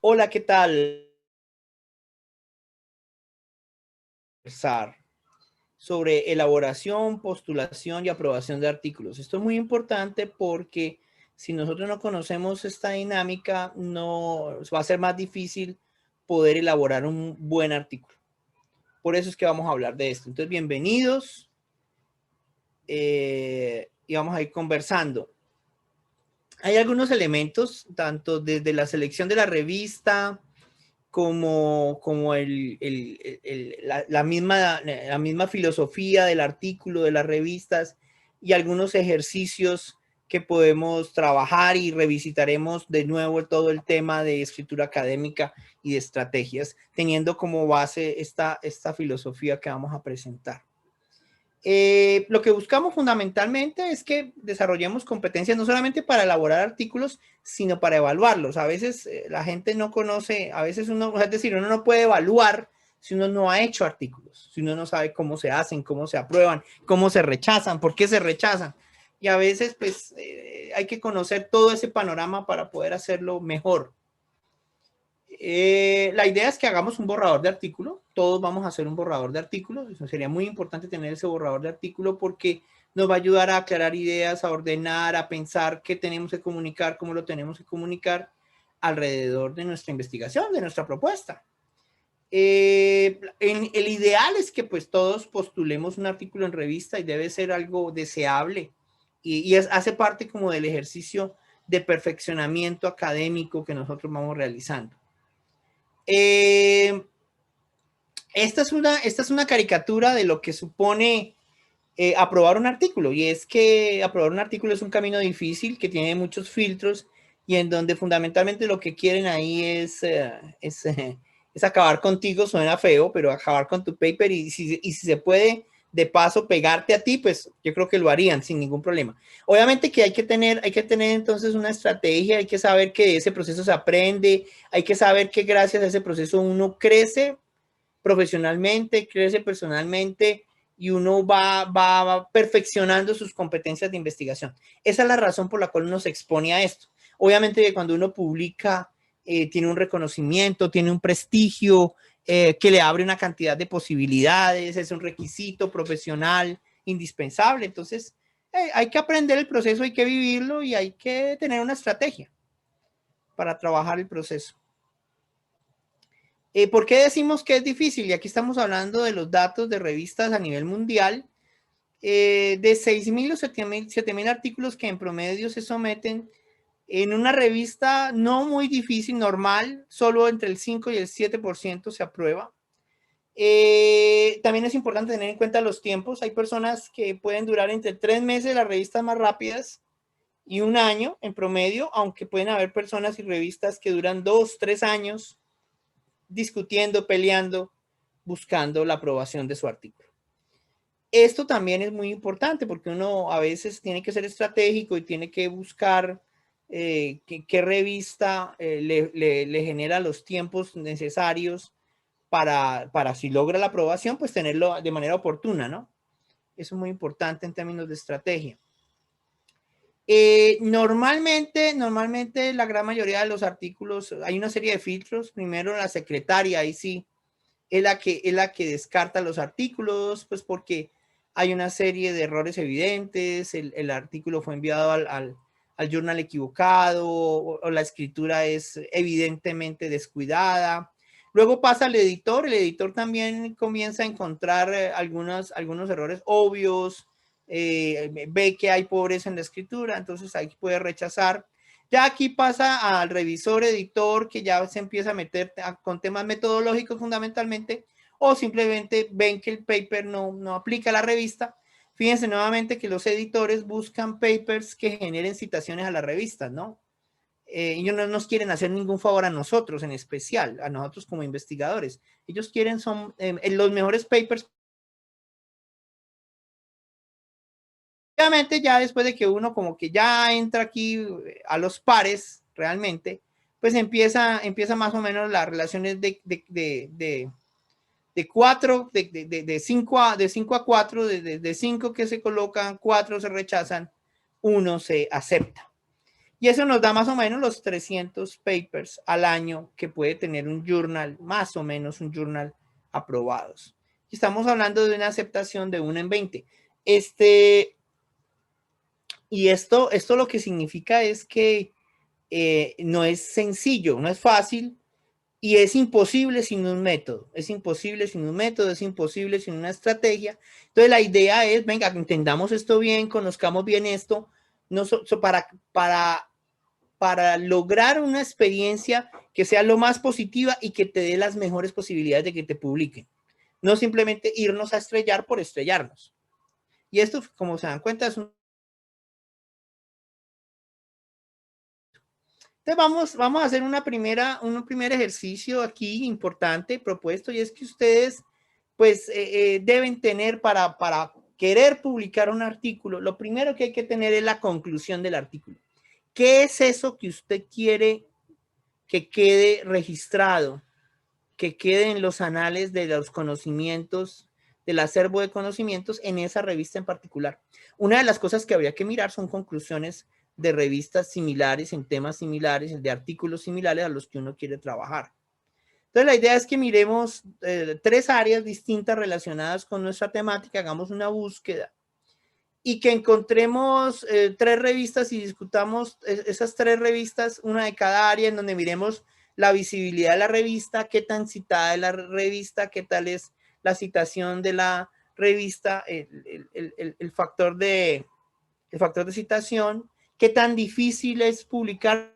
Hola, ¿qué tal? Sobre elaboración, postulación y aprobación de artículos. Esto es muy importante porque si nosotros no conocemos esta dinámica, no va a ser más difícil poder elaborar un buen artículo. Por eso es que vamos a hablar de esto. Entonces, bienvenidos y vamos a ir conversando. Hay algunos elementos, tanto desde la selección de la revista, como la misma filosofía del artículo, de las revistas y algunos ejercicios que podemos trabajar y revisitaremos de nuevo todo el tema de escritura académica y de estrategias, teniendo como base esta filosofía que vamos a presentar. Lo que buscamos fundamentalmente es que desarrollemos competencias no solamente para elaborar artículos, sino para evaluarlos. A veces la gente no conoce, a veces uno, es decir, uno no puede evaluar si uno no ha hecho artículos, si uno no sabe cómo se hacen, cómo se aprueban, cómo se rechazan, por qué se rechazan. Y a veces pues hay que conocer todo ese panorama para poder hacerlo mejor. La idea es que hagamos un borrador de artículo. Todos vamos a hacer un borrador de artículo. Eso sería muy importante tener ese borrador de artículo porque nos va a ayudar a aclarar ideas, a ordenar, a pensar qué tenemos que comunicar, cómo lo tenemos que comunicar alrededor de nuestra investigación, de nuestra propuesta. El ideal es que pues todos postulemos un artículo en revista y debe ser algo deseable y hace parte como del ejercicio de perfeccionamiento académico que nosotros vamos realizando. Eh, esta es una caricatura de lo que supone aprobar un artículo, y es que aprobar un artículo es un camino difícil que tiene muchos filtros y en donde fundamentalmente lo que quieren ahí es acabar contigo. Suena feo, pero acabar con tu paper y si se puede de paso pegarte a ti, pues yo creo que lo harían sin ningún problema. Obviamente que hay que tener entonces una estrategia, hay que saber que de ese proceso se aprende, hay que saber que gracias a ese proceso uno crece profesionalmente, crece personalmente y uno va perfeccionando sus competencias de investigación. Esa es la razón por la cual uno se expone a esto. Obviamente que cuando uno publica, tiene un reconocimiento, tiene un prestigio que le abre una cantidad de posibilidades, es un requisito profesional indispensable. Entonces, hay que aprender el proceso, hay que vivirlo y hay que tener una estrategia para trabajar el proceso. ¿Por qué decimos que es difícil? Y aquí estamos hablando de los datos de revistas a nivel mundial. De 6.000 o 7.000 artículos que en promedio se someten en una revista no muy difícil, normal, solo entre el 5 y el 7% se aprueba. También es importante tener en cuenta los tiempos. Hay personas que pueden durar entre 3 meses, las revistas más rápidas, y un año en promedio, aunque pueden haber personas y revistas que duran 2, 3 años discutiendo, peleando, buscando la aprobación de su artículo. Esto también es muy importante porque uno a veces tiene que ser estratégico y tiene que buscar qué revista le genera los tiempos necesarios para si logra la aprobación, pues tenerlo de manera oportuna, ¿no? Eso es muy importante en términos de estrategia. Normalmente la gran mayoría de los artículos, hay una serie de filtros. Primero la secretaria, ahí sí, es la que descarta los artículos, pues porque hay una serie de errores evidentes, el artículo fue enviado al journal equivocado, o la escritura es evidentemente descuidada. Luego pasa al editor, el editor también comienza a encontrar algunos errores obvios, ve que hay pobreza en la escritura, entonces ahí puede rechazar. Ya aquí pasa al revisor, editor, que ya se empieza a meter con temas metodológicos fundamentalmente, o simplemente ven que el paper no aplica a la revista. Fíjense nuevamente que los editores buscan papers que generen citaciones a las revistas, ¿no? Ellos no nos quieren hacer ningún favor a nosotros en especial, a nosotros como investigadores. Ellos quieren son los mejores papers. Obviamente ya después de que uno como que ya entra aquí a los pares realmente, pues empieza más o menos las relaciones de 4, de 5 a 4, de 5 que se colocan, 4 se rechazan, 1 se acepta. Y eso nos da más o menos los 300 papers al año que puede tener un journal, más o menos un journal aprobados. Y estamos hablando de una aceptación de 1 en 20. Y esto lo que significa es que no es sencillo, no es fácil y es imposible sin un método. Es imposible sin un método, es imposible sin una estrategia. Entonces la idea es, venga, entendamos esto bien, conozcamos bien esto, no para lograr una experiencia que sea lo más positiva y que te dé las mejores posibilidades de que te publiquen. No simplemente irnos a estrellar por estrellarnos. Y esto, como se dan cuenta, es un... Entonces vamos a hacer un primer ejercicio aquí importante propuesto, y es que ustedes pues deben tener para querer publicar un artículo, lo primero que hay que tener es la conclusión del artículo. ¿Qué es eso que usted quiere que quede registrado, que quede en los anales de los conocimientos, del acervo de conocimientos en esa revista en particular? Una de las cosas que habría que mirar son conclusiones de revistas similares, en temas similares, de artículos similares a los que uno quiere trabajar. Entonces la idea es que miremos 3 áreas distintas relacionadas con nuestra temática, hagamos una búsqueda y que encontremos 3 revistas y discutamos esas 3 revistas, una de cada área, en donde miremos la visibilidad de la revista, qué tan citada es la revista, qué tal es la citación de la revista, el factor de citación, qué tan difícil es publicar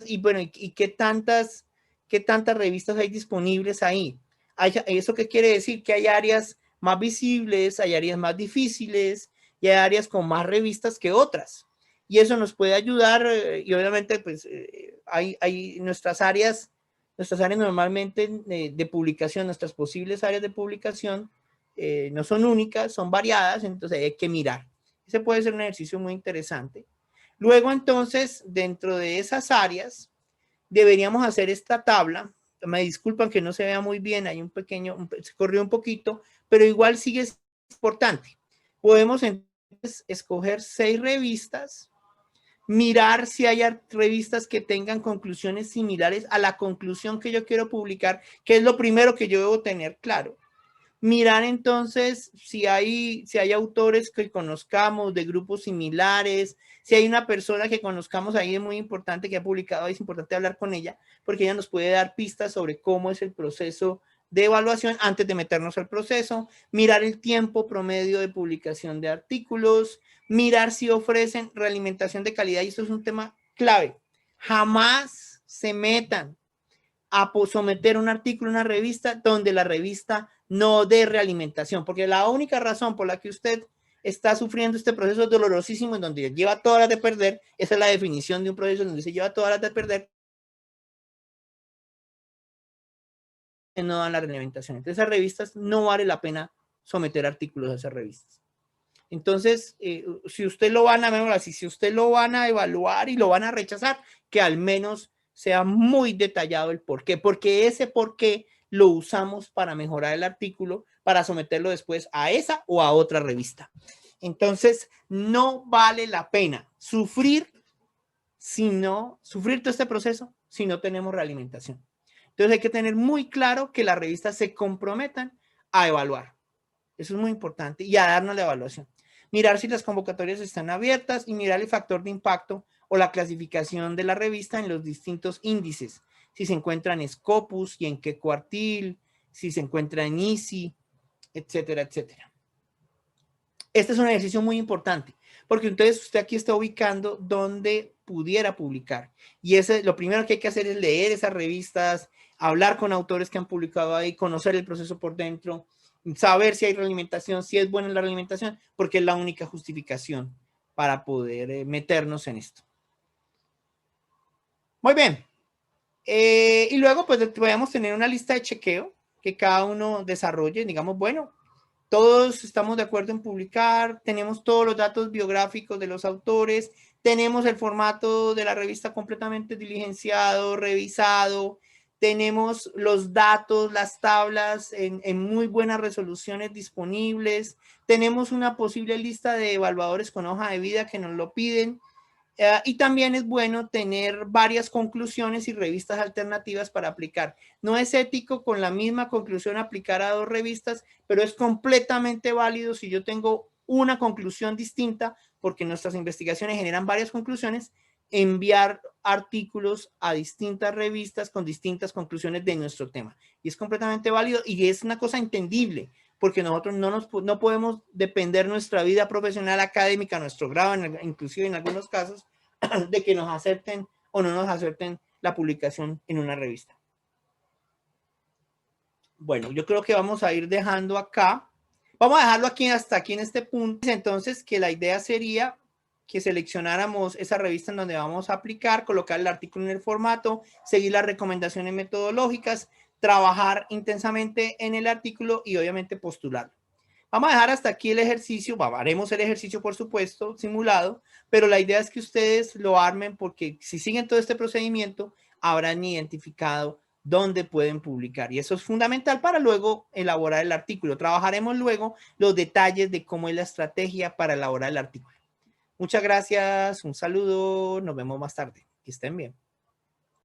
y bueno, y qué tantas revistas hay disponibles ahí. ¿Eso qué quiere decir? Que hay áreas más visibles, hay áreas más difíciles y hay áreas con más revistas que otras. Y eso nos puede ayudar y obviamente pues hay nuestras áreas normalmente de publicación, nuestras posibles áreas de publicación no son únicas, son variadas, entonces hay que mirar. Ese puede ser un ejercicio muy interesante. Luego, entonces, dentro de esas áreas, deberíamos hacer esta tabla. Me disculpan que no se vea muy bien, hay un pequeño, se corrió un poquito, pero igual sigue importante. Podemos entonces escoger 6 revistas, mirar si hay revistas que tengan conclusiones similares a la conclusión que yo quiero publicar, que es lo primero que yo debo tener claro. Mirar entonces si hay autores que conozcamos de grupos similares, si hay una persona que conozcamos ahí, es muy importante, que ha publicado, es importante hablar con ella, porque ella nos puede dar pistas sobre cómo es el proceso de evaluación antes de meternos al proceso, mirar el tiempo promedio de publicación de artículos, mirar si ofrecen realimentación de calidad, y esto es un tema clave. Jamás se metan a someter un artículo a una revista donde la revista no dé realimentación, porque la única razón por la que usted está sufriendo este proceso dolorosísimo en donde lleva todas las de perder, esa es la definición de un proceso donde se lleva todas las de perder, no dan la realimentación. Entonces, esas revistas no vale la pena someter artículos a esas revistas. Entonces, si usted lo van a, si usted lo van a evaluar y lo van a rechazar, que al menos sea muy detallado el por qué, porque ese por qué lo usamos para mejorar el artículo, para someterlo después a esa o a otra revista. Entonces, no vale la pena sufrir todo este proceso si no tenemos realimentación. Entonces, hay que tener muy claro que las revistas se comprometan a evaluar. Eso es muy importante, y a darnos la evaluación. Mirar si las convocatorias están abiertas y mirar el factor de impacto o la clasificación de la revista en los distintos índices. Si se encuentra en Scopus y en qué cuartil, si se encuentra en EASY, etcétera, etcétera. Este es un ejercicio muy importante, porque entonces usted aquí está ubicando dónde pudiera publicar. Y lo primero que hay que hacer es leer esas revistas, hablar con autores que han publicado ahí, conocer el proceso por dentro, saber si hay realimentación, si es buena la realimentación, porque es la única justificación para poder meternos en esto. Muy bien. Y luego, pues, podemos tener una lista de chequeo que cada uno desarrolle. Digamos, bueno, todos estamos de acuerdo en publicar, tenemos todos los datos biográficos de los autores, tenemos el formato de la revista completamente diligenciado, revisado, tenemos los datos, las tablas en muy buenas resoluciones disponibles, tenemos una posible lista de evaluadores con hoja de vida que nos lo piden, y también es bueno tener varias conclusiones y revistas alternativas para aplicar. No es ético con la misma conclusión aplicar a 2 revistas, pero es completamente válido si yo tengo una conclusión distinta, porque nuestras investigaciones generan varias conclusiones, enviar artículos a distintas revistas con distintas conclusiones de nuestro tema. Y es completamente válido y es una cosa entendible, porque nosotros no podemos depender nuestra vida profesional académica, nuestro grado, inclusive en algunos casos, de que nos acepten o no nos acepten la publicación en una revista. Bueno, yo creo que vamos a ir dejando acá. Vamos a dejarlo aquí hasta aquí en este punto. Entonces, que la idea sería que seleccionáramos esa revista en donde vamos a aplicar, colocar el artículo en el formato, seguir las recomendaciones metodológicas, trabajar intensamente en el artículo y obviamente postularlo. Vamos a dejar hasta aquí el ejercicio, haremos el ejercicio por supuesto simulado, pero la idea es que ustedes lo armen porque si siguen todo este procedimiento habrán identificado dónde pueden publicar y eso es fundamental para luego elaborar el artículo. Trabajaremos luego los detalles de cómo es la estrategia para elaborar el artículo. Muchas gracias, un saludo, nos vemos más tarde. Que estén bien.